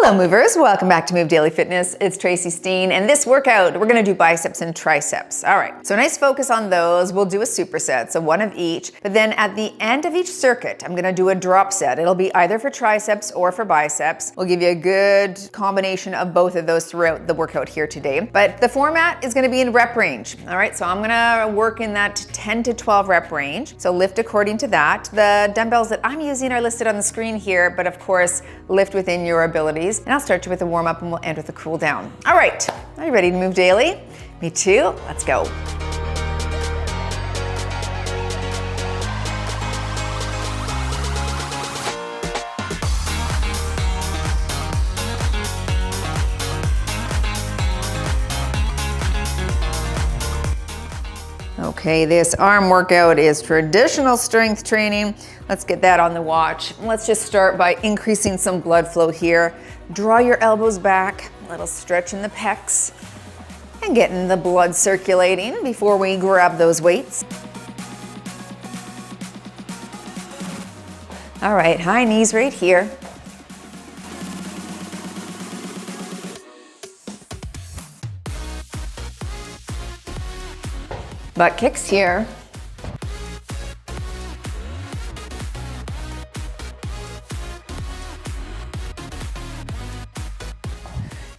Hello movers, welcome back to Move Daily Fitness. It's Tracy Steen, and this workout, we're gonna do biceps and triceps. All right, so nice focus on those. We'll do a superset, so one of each, but then at the end of each circuit, I'm gonna do a drop set. It'll be either for triceps or for biceps. We'll give you a good combination of both of those throughout the workout here today, but the format is gonna be in rep range. All right, so I'm gonna work in that 10 to 12 rep range, so lift according to that. The dumbbells that I'm using are listed on the screen here, but of course, lift within your abilities. And I'll start you with a warm up and we'll end with a cool down. All right, are you ready to move daily? Me too, let's go. Okay, this arm workout is traditional strength training. Let's get that on the watch. Let's just start by increasing some blood flow here. Draw your elbows back, a little stretch in the pecs, and getting the blood circulating before we grab those weights. All right, high knees right here. Butt kicks here.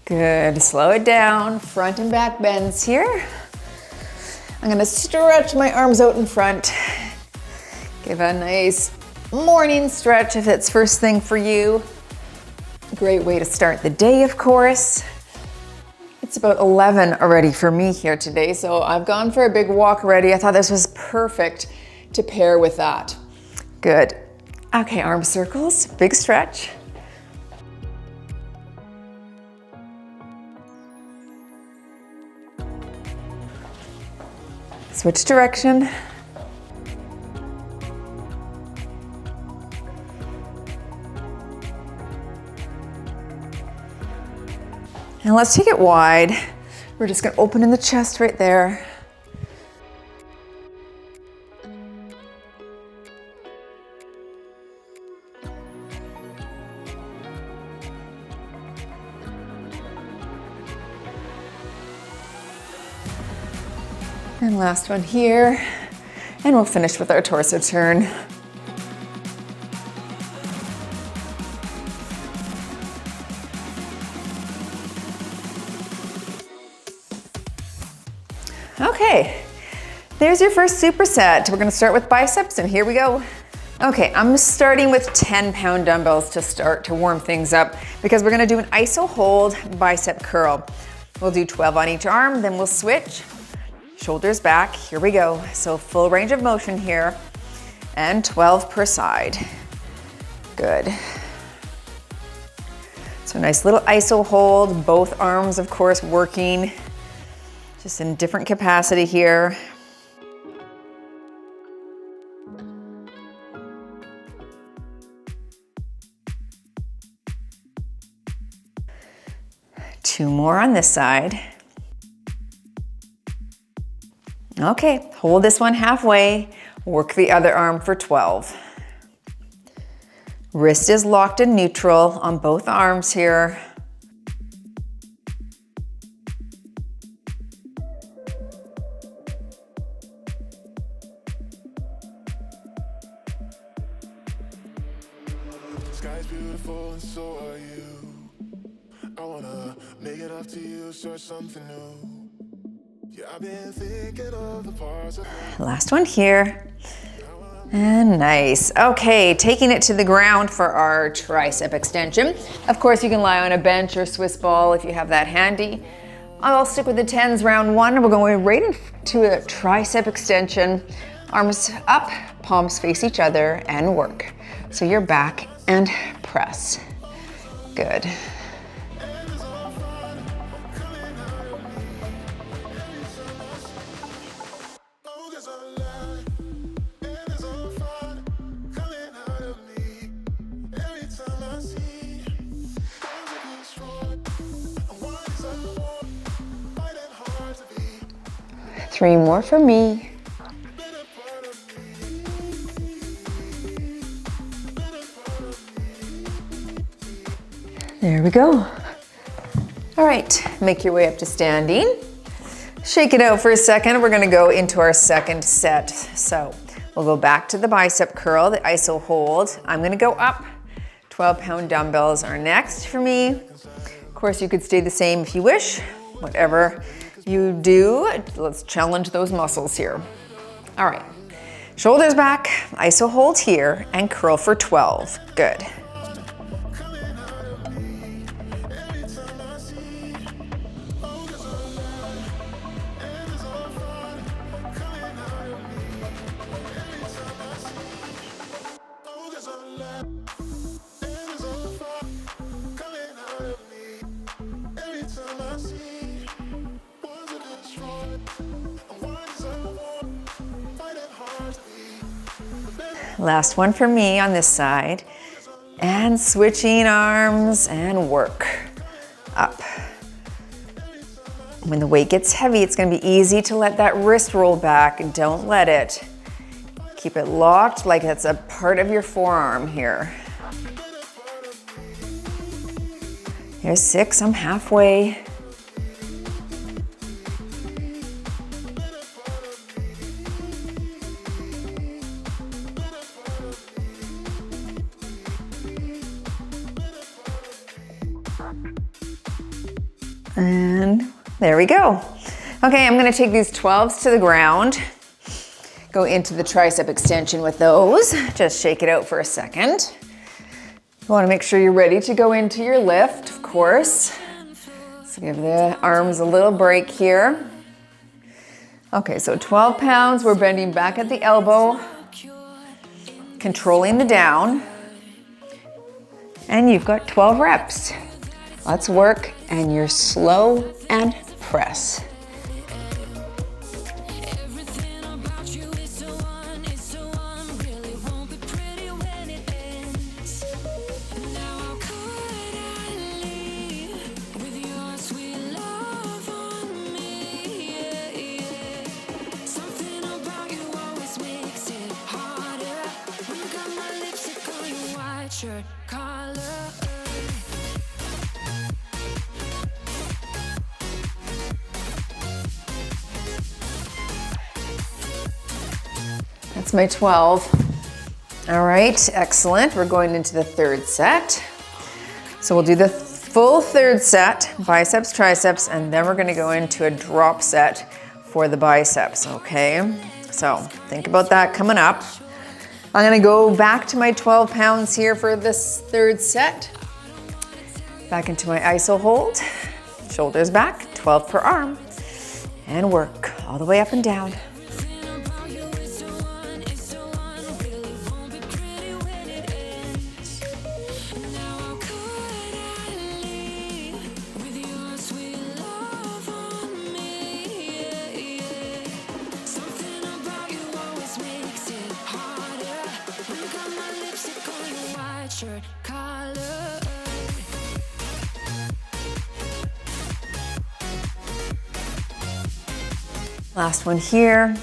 Good, slow it down, front and back bends here. I'm gonna stretch my arms out in front. Give a nice morning stretch if it's first thing for you. Great way to start the day, of course. It's about 11 already for me here today, so I've gone for a big walk already. I thought this was perfect to pair with that. Good. Okay, arm circles, big stretch. Switch direction. And let's take it wide. We're just gonna open in the chest right there. And last one here. And we'll finish with our torso turn. Okay, there's your first superset. We're gonna start with biceps and here we go. Okay, I'm starting with 10-pound dumbbells to start to warm things up because we're gonna do an iso hold bicep curl. We'll do 12 on each arm, then we'll switch. Shoulders back, here we go. So full range of motion here and 12 per side. Good. So nice little iso hold, both arms of course working. Just in different capacity here. Two more on this side. Okay, hold this one halfway, work the other arm for 12. Wrist is locked in neutral on both arms here. Sky's beautiful and so are you. I wanna make it up to you, start something new. Yeah, I've been thinking of the parts of Last one here. And nice. Okay, taking it to the ground for our tricep extension. Of course, you can lie on a bench or Swiss ball if you have that handy. I'll stick with the 10s round one. We're going right into a tricep extension. Arms up, palms face each other and work. So you're back and press. Good. Three more for me. There There we go. All right, make your way up to standing. Shake it out for a second. We're gonna go into our second set. So we'll go back to the bicep curl, the iso hold. I'm gonna go up. 12-pound dumbbells are next for me. Of course, you could stay the same if you wish. Whatever you do, let's challenge those muscles here. All right, shoulders back, iso hold here, and curl for 12. Good. Last one for me on this side. And switching arms and work up. When the weight gets heavy, it's gonna be easy to let that wrist roll back, and don't let it. Keep it locked like it's a part of your forearm here. Here's 6, I'm halfway. And there we go. Okay, I'm gonna take these 12s to the ground, go into the tricep extension with those. Just shake it out for a second. You wanna make sure you're ready to go into your lift, of course. So give the arms a little break here. Okay, so 12 pounds, we're bending back at the elbow, controlling the down, and you've got 12 reps. Let's work, and you're slow and press. That's my 12. All right, excellent. We're going into the third set. So we'll do the full third set, biceps, triceps, and then we're gonna go into a drop set for the biceps, okay? So think about that coming up. I'm gonna go back to my 12 pounds here for this third set. Back into my iso hold, shoulders back, 12 per arm, and work all the way up and down. Last one here,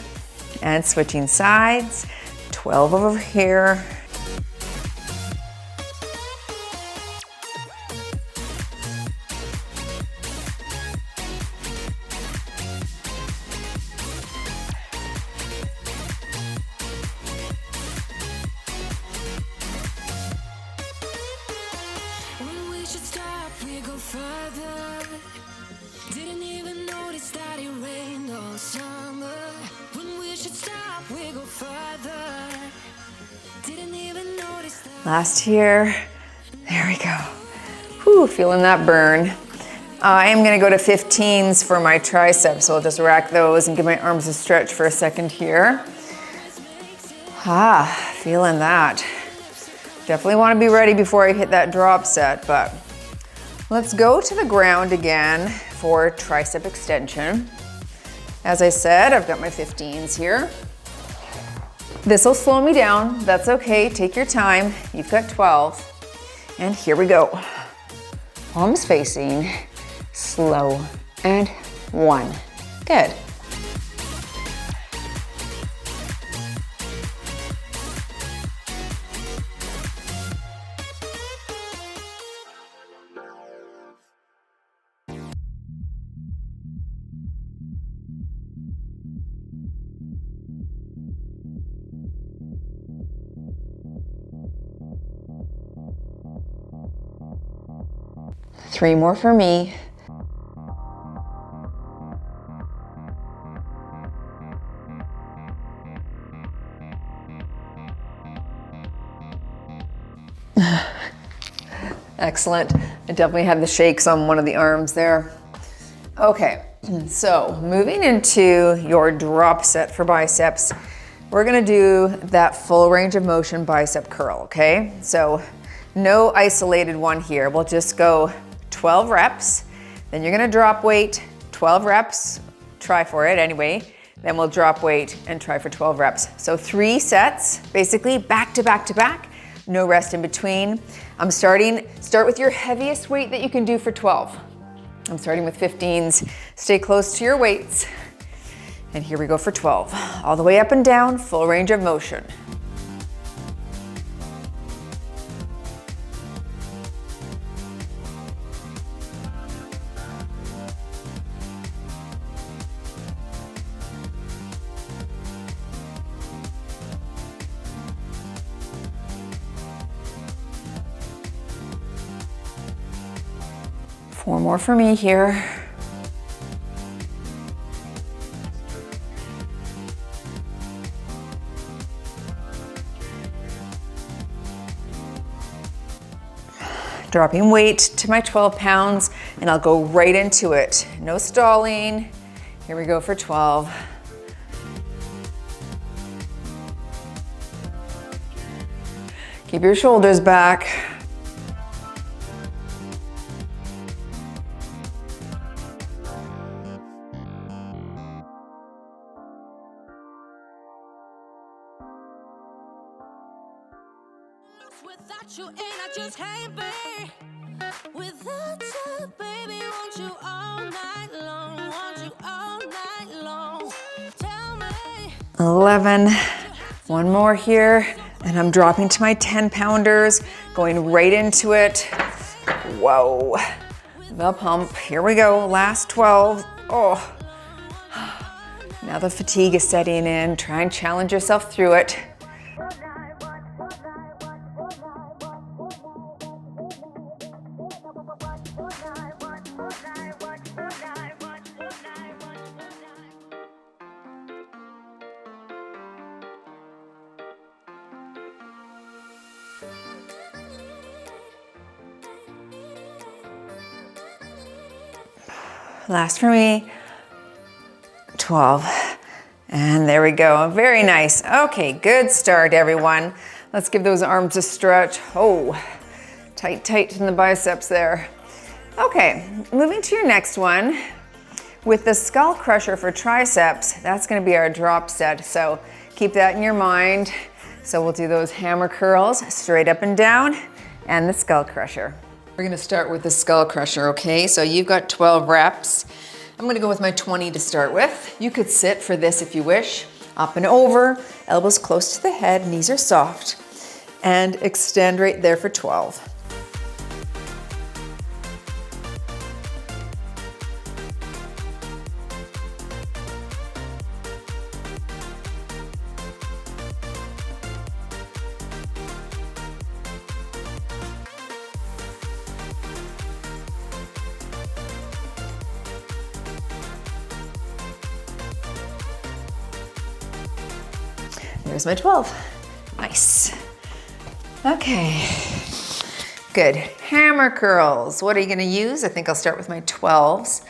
and switching sides, 12 over here. When we should stop, we go further. Didn't even notice that it rained all summer. When we should stop, we go further. Didn't even notice that. Last here, there we go. Whew, feeling that burn. I am gonna go to 15s for my triceps, so I'll just rack those and give my arms a stretch for a second here. Feeling that. Definitely wanna be ready before I hit that drop set, but let's go to the ground again for tricep extension. As I said, I've got my 15s here. This will slow me down, that's okay, take your time. You've got 12, and here we go. Palms facing, slow, and 1. Good. Three more for me. Excellent. I definitely had the shakes on one of the arms there. Okay, so moving into your drop set for biceps, we're gonna do that full range of motion bicep curl, okay? So no isolated one here. We'll just go 12 reps, then you're gonna drop weight, 12 reps, try for it anyway, then we'll drop weight and try for 12 reps. So 3 sets, basically back to back to back, no rest in between. Start with your heaviest weight that you can do for 12. I'm starting with 15s. Stay close to your weights. And here we go for 12. All the way up and down, full range of motion. Four more for me here. Dropping weight to my 12 pounds, and I'll go right into it. No stalling. Here we go for 12. Keep your shoulders back. Without you, and I just can't be. Without you, baby, want you all night long. Want you all night long. Tell me. 11. One more here, and I'm dropping to my 10 pounders, going right into it. Whoa. The pump. Here we go. Last 12. Oh. Now the fatigue is setting in. Try and challenge yourself through it. Last for me, 12. And there we go, very nice. Okay, good start, everyone. Let's give those arms a stretch. Oh, tight in the biceps there. Okay, moving to your next one. With the skull crusher for triceps, that's gonna be our drop set. So keep that in your mind. So we'll do those hammer curls straight up and down and the skull crusher. We're gonna start with the skull crusher, okay? So you've got 12 reps. I'm gonna go with my 20 to start with. You could sit for this if you wish. Up and over, elbows close to the head, knees are soft, and extend right there for 12. There's my 12. Nice. Okay. Good. Hammer curls. What are you going to use? I think I'll start with my 12s.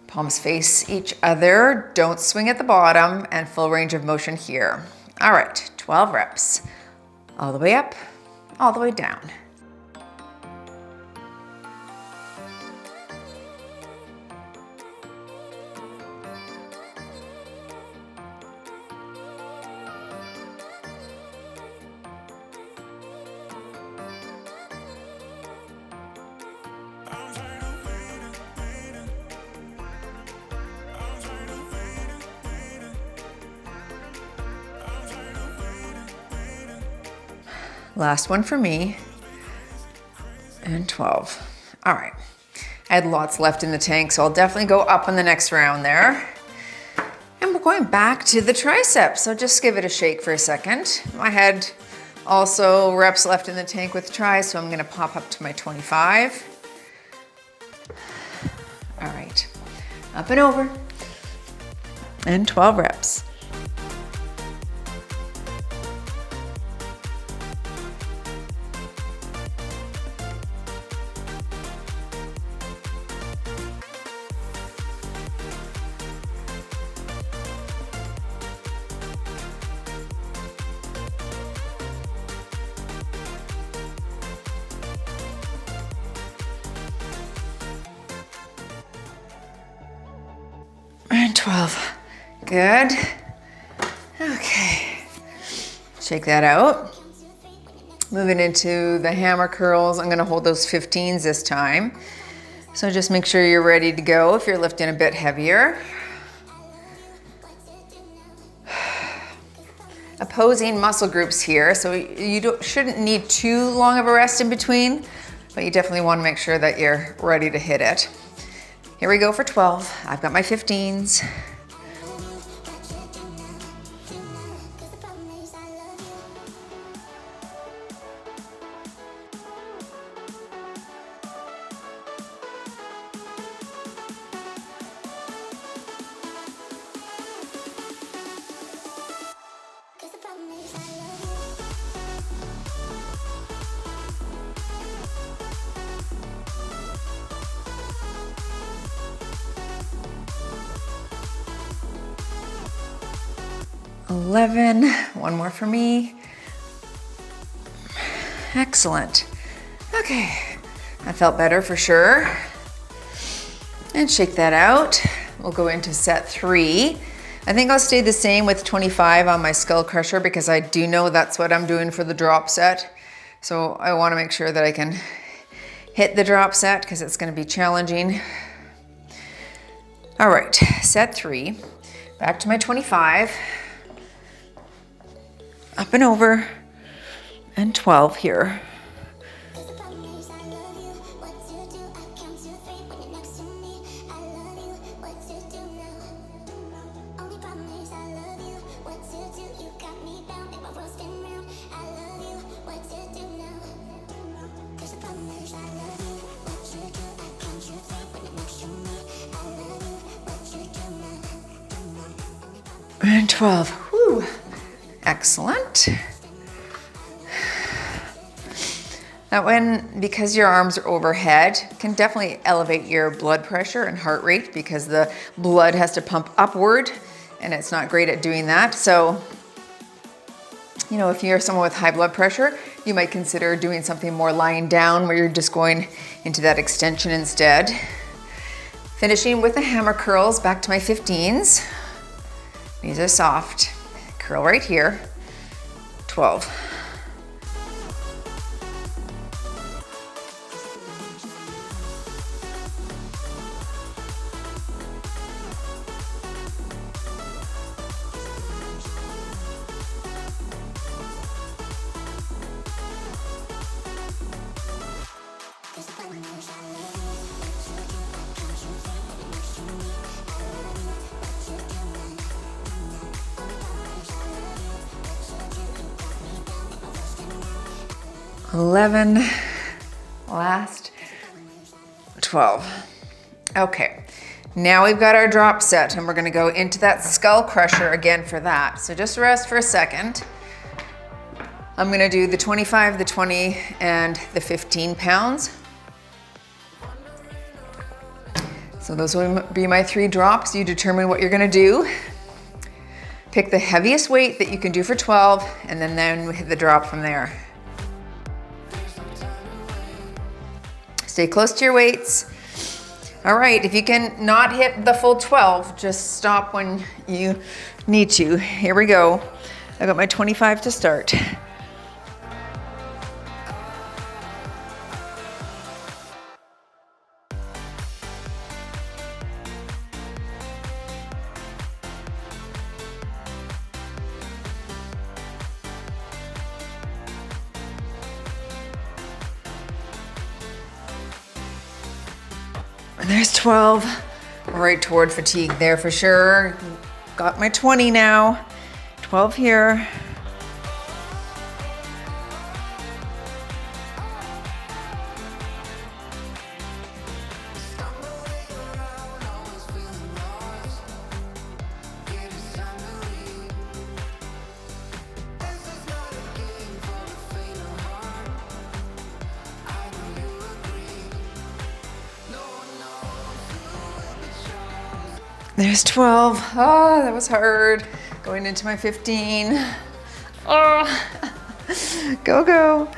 Palms face each other. Don't swing at the bottom, and full range of motion here. All right, 12 reps. All the way up, all the way down. Last one for me, and 12. All right, I had lots left in the tank, so I'll definitely go up on the next round there. And we're going back to the triceps, so just give it a shake for a second. I had also reps left in the tank with tri, so I'm gonna pop up to my 25. All right, up and over, and 12 reps. And 12. Good. Okay. Shake that out. Moving into the hammer curls. I'm going to hold those 15s this time. So just make sure you're ready to go if you're lifting a bit heavier. Opposing muscle groups here. So you shouldn't need too long of a rest in between, but you definitely want to make sure that you're ready to hit it. Here we go for 12. I've got my 15s. One more for me. Excellent. Okay, that felt better for sure. And shake that out. We'll go into set 3. I think I'll stay the same with 25 on my skull crusher because I do know that's what I'm doing for the drop set. So I want to make sure that I can hit the drop set because it's going to be challenging. All right, set 3. Back to my 25. Up and over, and 12 here. And 12. Whew. Excellent. That one, because your arms are overhead, can definitely elevate your blood pressure and heart rate because the blood has to pump upward and it's not great at doing that. So, you know, if you're someone with high blood pressure, you might consider doing something more lying down where you're just going into that extension instead. Finishing with the hammer curls, back to my 15s. These are soft. Curl right here, 12. Last 12. Okay, now we've got our drop set and we're gonna go into that skull crusher again for that. So just rest for a second. I'm gonna do the 25, the 20, and the 15 pounds. So those will be my 3 drops. You determine what you're gonna do. Pick the heaviest weight that you can do for 12 and then hit the drop from there. Stay close to your weights. All right, if you can not hit the full 12, just stop when you need to. Here we go. I got my 25 to start. And there's 12. Right toward fatigue there for sure. got my 20 now. 12 here. There's 12. Oh, that was hard. Going into my 15. Oh, go, go.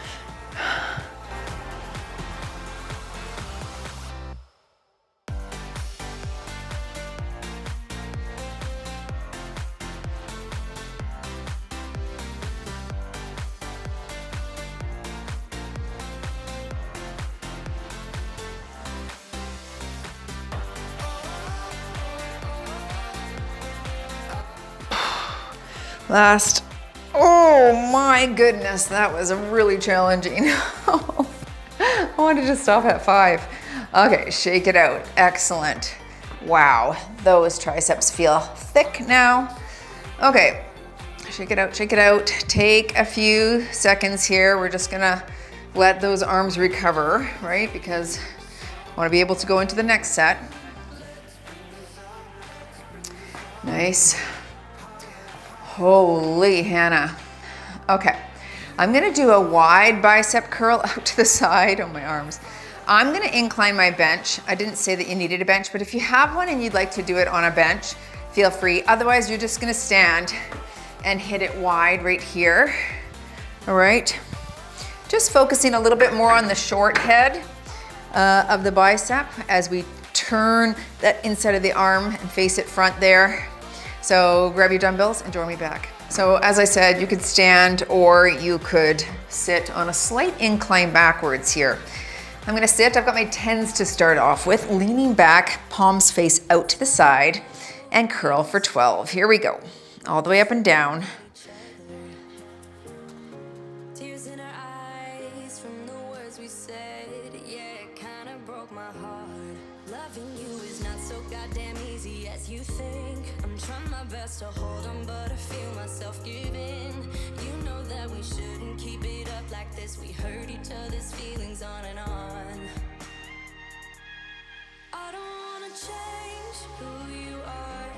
Last. Oh my goodness, that was really challenging. I wanted to stop at 5. Okay, shake it out. Excellent. Wow, those triceps feel thick now. Okay, shake it out, shake it out. Take a few seconds here. We're just gonna let those arms recover, right? Because I wanna be able to go into the next set. Nice. Holy Hannah. Okay, I'm gonna do a wide bicep curl out to the side on my arms. I'm gonna incline my bench. I didn't say that you needed a bench, but if you have one and you'd like to do it on a bench, feel free. Otherwise, you're just gonna stand and hit it wide right here. All right, just focusing a little bit more on the short head of the bicep as we turn that inside of the arm and face it front there. So grab your dumbbells and join me back. So as I said, you could stand or you could sit on a slight incline backwards here. I'm gonna sit, I've got my 10s to start off with, leaning back, palms face out to the side, and curl for 12. Here we go, all the way up and down. Tears in our eyes from the words we said. Yeah, it kinda broke my heart. Loving you is not so goddamn easy as you think. I'm trying my best to hold on, but I feel myself giving. You know that we shouldn't keep it up like this. We hurt each other's feelings on and on. I don't wanna change who you are.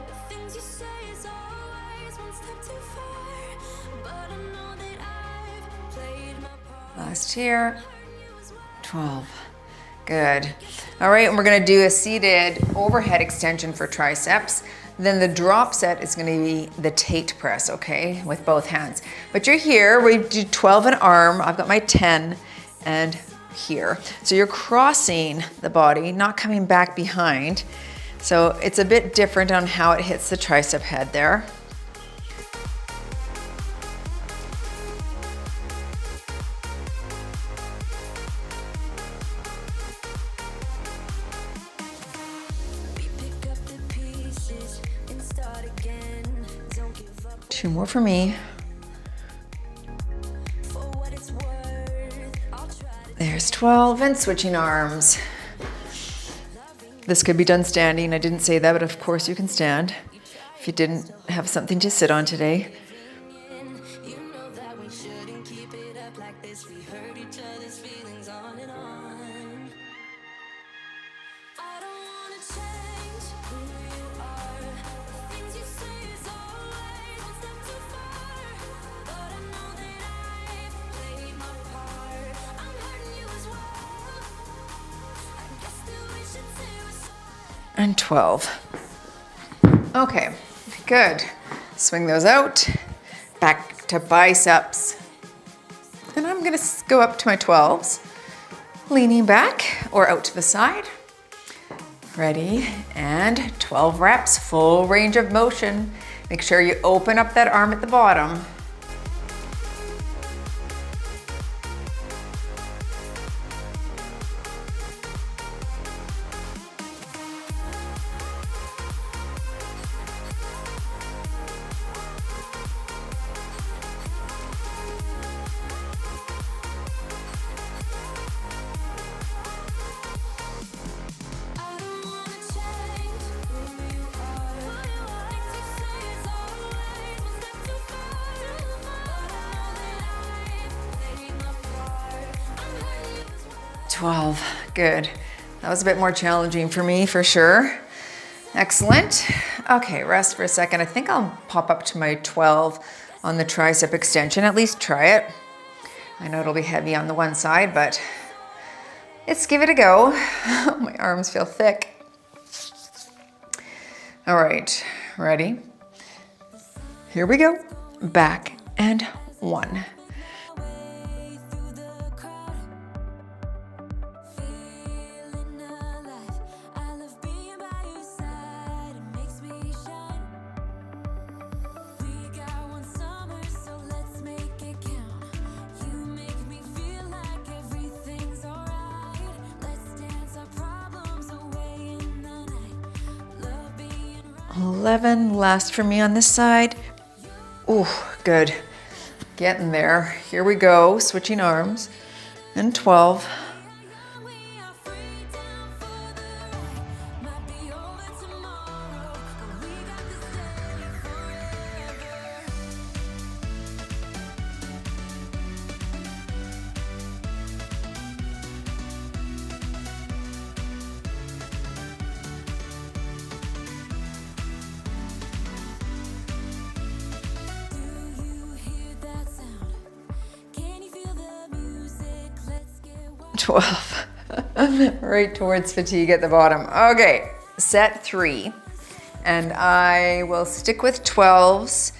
The things you say is always one step too far. But I know that I've played my part. Last here, 12. Good. All right, and we're gonna do a seated overhead extension for triceps. Then the drop set is gonna be the Tate press, okay, with both hands. But you're here, we do 12 an arm. I've got my 10 and here. So you're crossing the body, not coming back behind. So it's a bit different on how it hits the tricep head there. Two more for me. There's 12 and switching arms. This could be done standing. I didn't say that, but of course you can stand if you didn't have something to sit on today. You know that we shouldn't keep it up like this. We hurt each other's feelings on and on. I don't wanna change who you are. The things you say is always one step too far. But I know that I've played my part. I'm hurting you as well. I guess that we should say we're sorry. And 12. Okay, good. Swing those out. Back to biceps. And I'm gonna go up to my 12s. Leaning back or out to the side. Ready, and 12 reps, full range of motion. Make sure you open up that arm at the bottom. I don't wanna change who you are. The things you say 12, good. That was a bit more challenging for me, for sure. Excellent. Okay, rest for a second. I think I'll pop up to my 12 on the tricep extension, at least try it. I know it'll be heavy on the one side, but let's give it a go. My arms feel thick. All right, ready? Here we go. Back and 1. Last for me on this side. Ooh, good. Getting there. Here we go. Switching arms. And 12. Right towards fatigue at the bottom. Okay, set 3. And I will stick with 12s.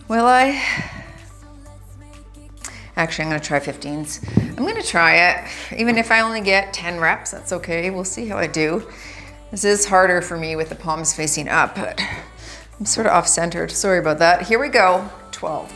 Will I? Actually, I'm gonna try 15s. I'm gonna try it. Even if I only get 10 reps, that's okay. We'll see how I do. This is harder for me with the palms facing up, but I'm sort of off-centered. Sorry about that. Here we go, 12.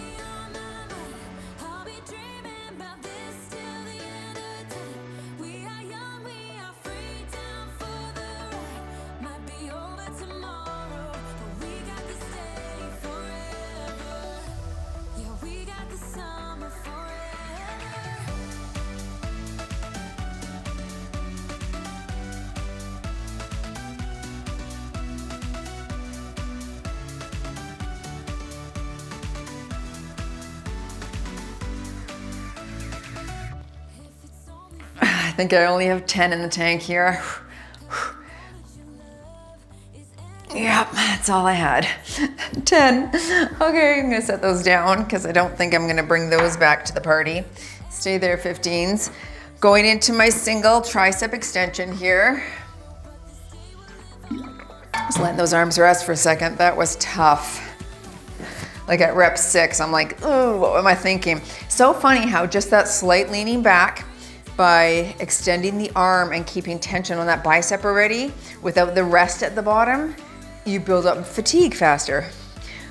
I think I only have 10 in the tank here. Yep, that's all I had. 10. Okay, I'm gonna set those down because I don't think I'm gonna bring those back to the party. Stay there, 15s. Going into my single tricep extension here. Just letting those arms rest for a second. That was tough. Like at rep 6, I'm like, ooh, what am I thinking? So funny how just that slight leaning back by extending the arm and keeping tension on that bicep already without the rest at the bottom, you build up fatigue faster.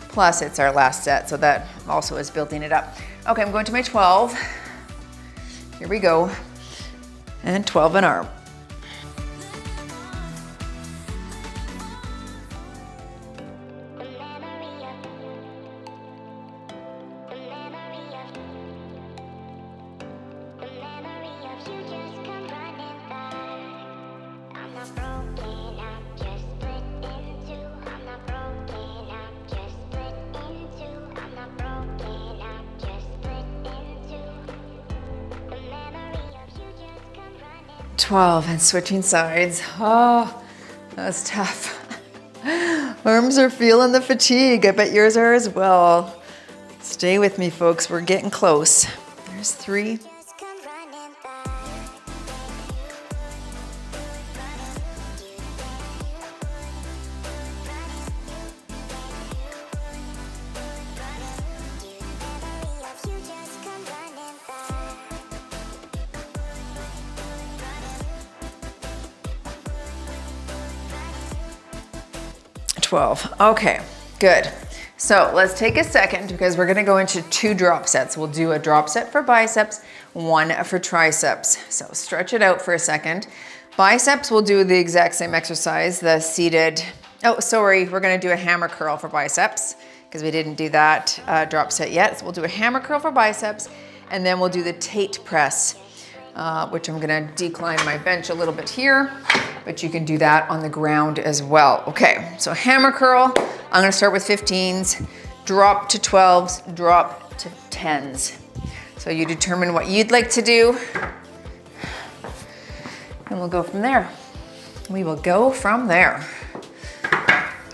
Plus it's our last set, so that also is building it up. Okay, I'm going to my 12. Here we go. And 12 an arm. 12 and switching sides. Oh, that was tough. Arms are feeling the fatigue. I bet yours are as well. Stay with me, folks. We're getting close. There's 3. 12. Okay, good. So let's take a second because we're gonna go into 2 drop sets. We'll do a drop set for biceps, 1 for triceps. So stretch it out for a second. Biceps, we'll do the exact same exercise, the seated, oh, sorry, we're gonna do a hammer curl for biceps because we didn't do that drop set yet. So we'll do a hammer curl for biceps and then we'll do the Tate press, which I'm gonna decline my bench a little bit here, but you can do that on the ground as well. Okay, so hammer curl, I'm gonna start with 15s, drop to 12s, drop to 10s. So you determine what you'd like to do. and we'll go from there. We will go from there.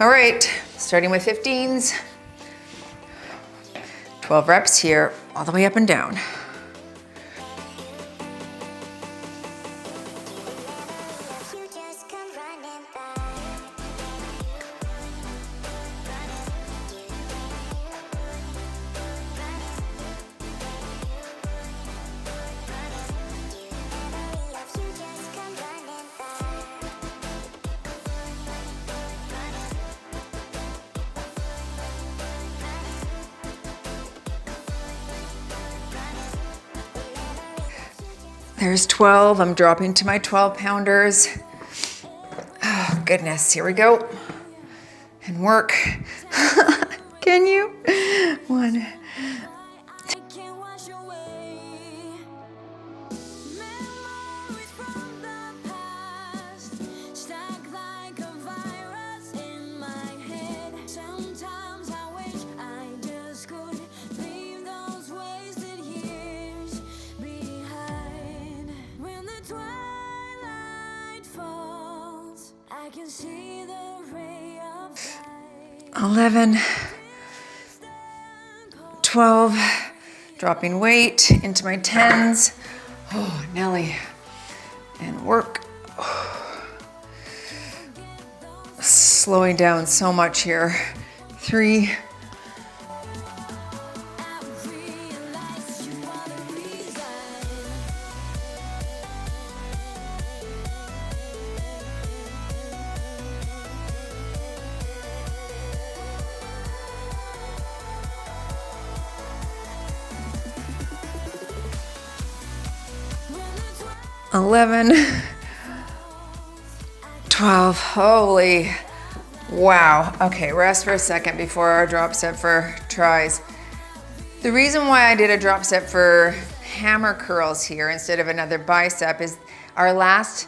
All right, starting with 15s. 12 reps here, all the way up and down. There's 12, I'm dropping to my 12 pounders. Oh goodness, here we go. And work. Can you? 1. I can see the ray of light. 11, 12, dropping weight into my 10s. Oh, Nelly. And work. Oh. Slowing down so much here. 3. $11, 12, holy, wow. Okay, rest for a second before our drop set for tries. The reason why I did a drop set for hammer curls here instead of another bicep is our last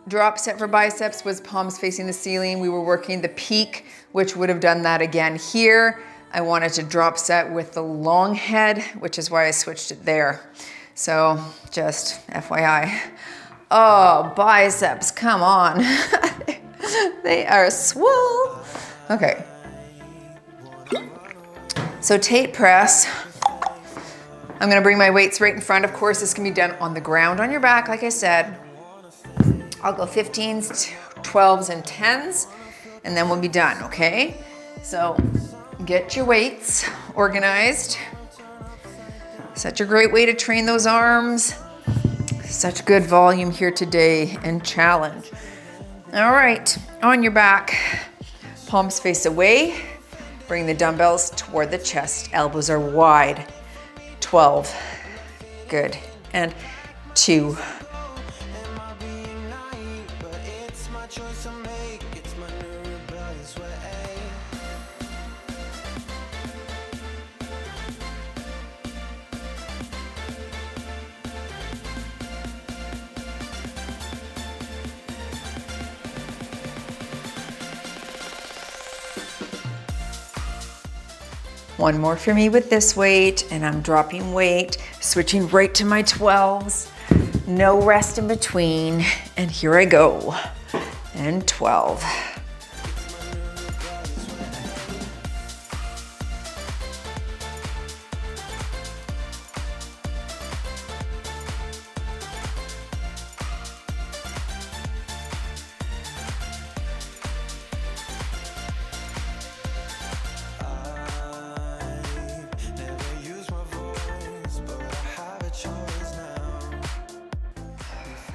drop set for biceps was palms facing the ceiling. We were working the peak, which would have done that again here. I wanted to drop set with the long head, which is why I switched it there. So just FYI. Oh, biceps, come on. They are swole. Okay. So Tate press. I'm gonna bring my weights right in front. Of course, this can be done on the ground on your back, like I said. I'll go 15s, 12s, and 10s, and then we'll be done, okay? So get your weights organized. Such a great way to train those arms. Such good volume here today and challenge. All right, on your back, palms face away. Bring the dumbbells toward the chest. Elbows are wide. 12, good. And 2. One more for me with this weight, and I'm dropping weight, switching right to my 12s. No rest in between, and here I go. And 12.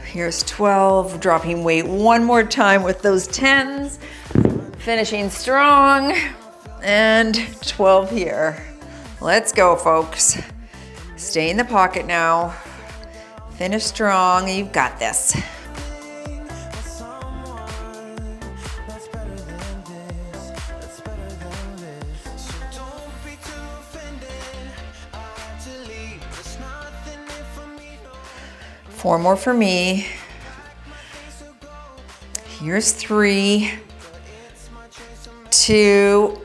Here's 12, dropping weight one more time with those 10s, finishing strong, and 12 here. Let's go, folks. Stay in the pocket now. Finish strong, you've got this. Four more for me. Here's 3, 2,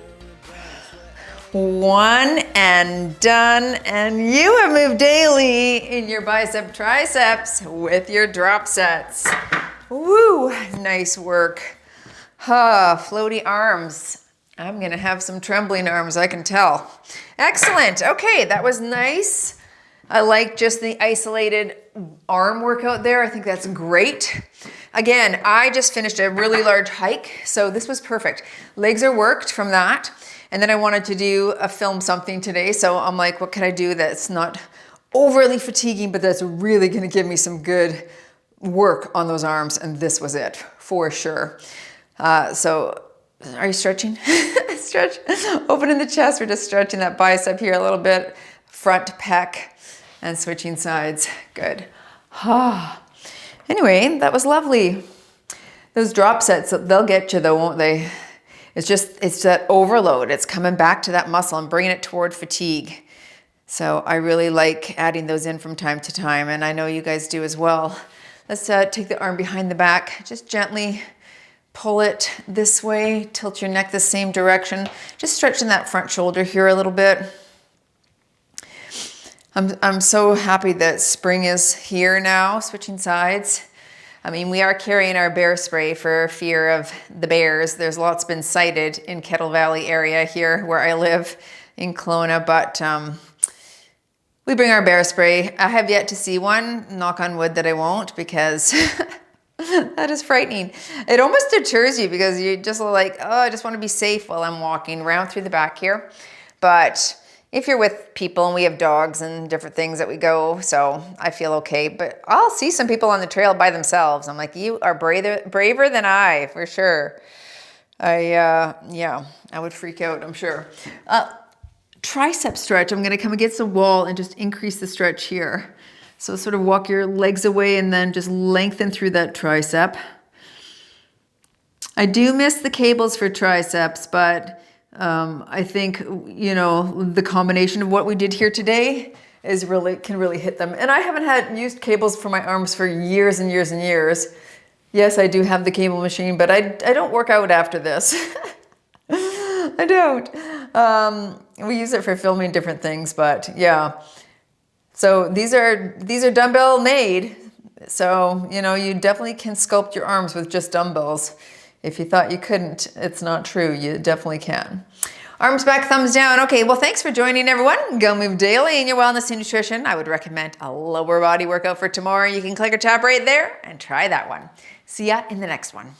1, and done. And you have moved daily in your bicep triceps with your drop sets. Woo, nice work. Floaty arms. I'm gonna have some trembling arms, I can tell. Excellent, okay, that was nice. I like just the isolated arm workout there. I think that's great. Again, I just finished a really large hike, so this was perfect. Legs are worked from that. And then I wanted to do film something today. So I'm like, what can I do that's not overly fatiguing, but that's really gonna give me some good work on those arms? And this was it, for sure. So are you stretching? Stretch, opening the chest. We're just stretching that bicep here a little bit. Front pec and switching sides. Good. Anyway, that was lovely. Those drop sets, they'll get you though, won't they? It's that overload. It's coming back to that muscle and bringing it toward fatigue. So I really like adding those in from time to time, and I know you guys do as well. Let's take the arm behind the back. Just gently pull it this way. Tilt your neck the same direction. Just stretching that front shoulder here a little bit. I'm so happy that spring is here now, switching sides. I mean, we are carrying our bear spray for fear of the bears. There's lots been sighted in Kettle Valley area here where I live in Kelowna, but we bring our bear spray. I have yet to see one, knock on wood that I won't, because that is frightening. It almost deters you because you just like, oh, I just want to be safe while I'm walking around through the back here. But if you're with people, and we have dogs and different things that we go, so I feel okay. But I'll see some people on the trail by themselves. I'm like, you are braver than I, for sure. Yeah, I would freak out, I'm sure. Tricep stretch. I'm gonna come against the wall and just increase the stretch here. So sort of walk your legs away and then just lengthen through that tricep. I do miss the cables for triceps, but I think, you know, the combination of what we did here today can really hit them. And I haven't used cables for my arms for years and years and years. Yes, I do have the cable machine, but I don't work out after this. I don't. We use it for filming different things, but yeah. So these are dumbbell made. So, you know, you definitely can sculpt your arms with just dumbbells. If you thought you couldn't, it's not true. You definitely can. Arms back, thumbs down. Okay, well, thanks for joining, everyone. Go move daily in your wellness and nutrition. I would recommend a lower body workout for tomorrow. You can click or tap right there and try that one. See ya in the next one.